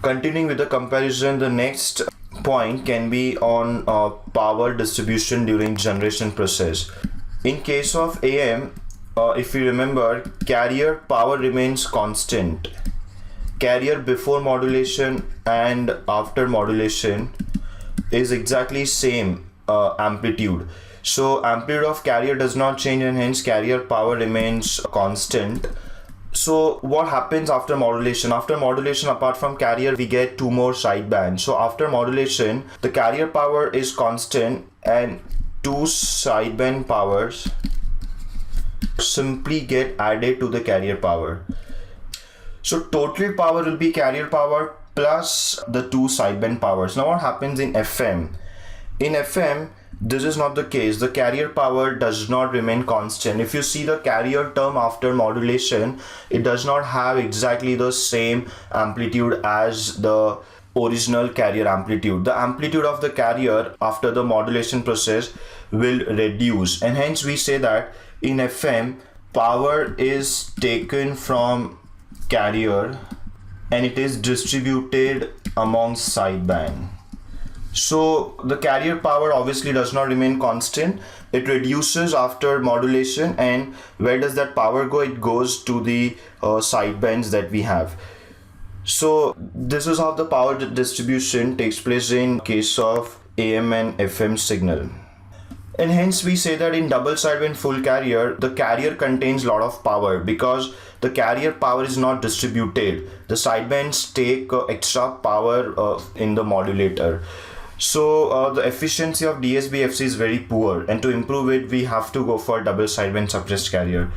Continuing with the comparison, the next point can be on power distribution during generation process. In case of AM, if you remember, carrier power remains constant. Carrier before modulation and after modulation is exactly same amplitude. So amplitude of carrier does not change, and hence carrier power remains constant. So what happens after modulation? After modulation, apart from carrier, we get two more sidebands. So after modulation, the carrier power is constant and two sideband powers simply get added to the carrier power. So total power will be carrier power plus the two sideband powers. Now what happens in FM? In FM, this is not the case. The carrier power does not remain constant. If you see the carrier term after modulation, it does not have exactly the same amplitude as the original carrier amplitude. The amplitude of the carrier after the modulation process will reduce, and hence we say that in FM, power is taken from carrier and it is distributed among sideband. So the carrier power obviously does not remain constant. It reduces after modulation, and where does that power go? It goes to the sidebands that we have. So this is how the power distribution takes place in case of AM and FM signal. And hence we say that in double sideband full carrier, the carrier contains a lot of power because the carrier power is not distributed. The sidebands take extra power in the modulator. So the efficiency of DSB-FC is very poor, and to improve it we have to go for double sideband suppressed carrier.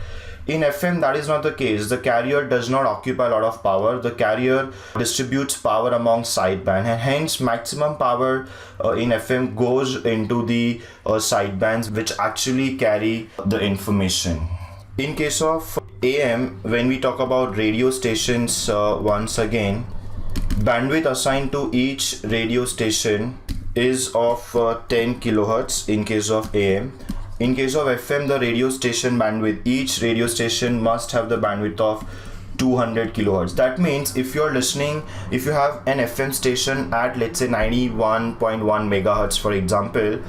In FM, that is not the case. The carrier does not occupy a lot of power. The carrier distributes power among sideband, and hence maximum power in FM goes into the sidebands which actually carry the information. In case of AM, when we talk about radio stations, once again, bandwidth assigned to each radio station is of 10 kilohertz in case of AM. In case of FM, the radio station bandwidth, each radio station must have the bandwidth of 200 kilohertz. That means if you're listening, if you have an FM station at, let's say, 91.1 megahertz, for example,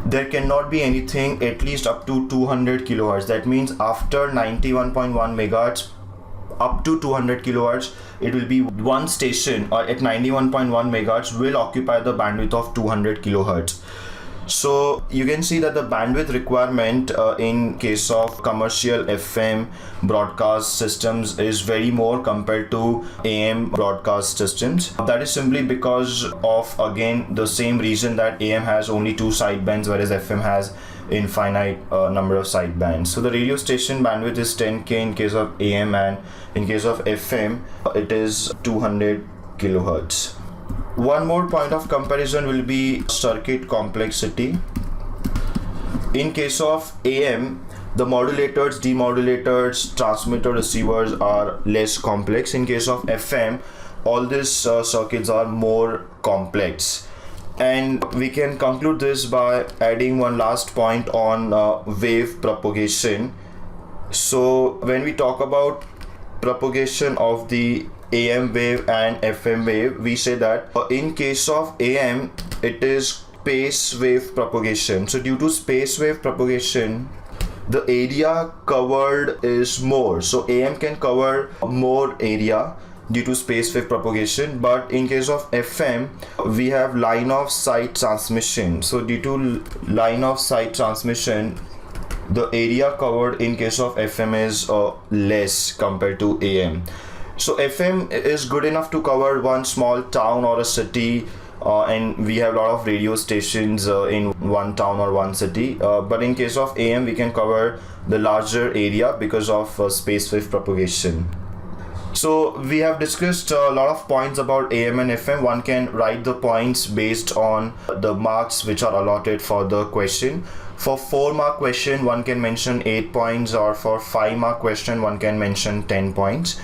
there cannot be anything at least up to 200 kilohertz. That means after 91.1 megahertz up to 200 kilohertz, it will be one station or at 91.1 megahertz will occupy the bandwidth of 200 kilohertz. So you can see that the bandwidth requirement in case of commercial FM broadcast systems is very more compared to AM broadcast systems. That is simply because of, again, the same reason that AM has only two sidebands whereas FM has infinite number of sidebands. So the radio station bandwidth is 10K in case of AM, and in case of FM it is 200 kilohertz. One more point of comparison will be circuit complexity. In case of AM, the modulators, demodulators, transmitter, receivers are less complex. In case of FM, all these circuits are more complex. And we can conclude this by adding one last point on wave propagation. So when we talk about propagation of the AM wave and FM wave, we say that in case of AM, it is space wave propagation. So due to space wave propagation, the area covered is more. So AM can cover more area due to space wave propagation, but in case of FM, we have line of sight transmission. So due to line of sight transmission, the area covered in case of FM is less compared to AM. So FM is good enough to cover one small town or a city, and we have a lot of radio stations in one town or one city, but in case of AM we can cover the larger area because of space wave propagation. So we have discussed a lot of points about AM and FM. One can write the points based on the marks which are allotted for the question. For 4-mark question, one can mention 8 points, or for 5-mark question, one can mention 10 points.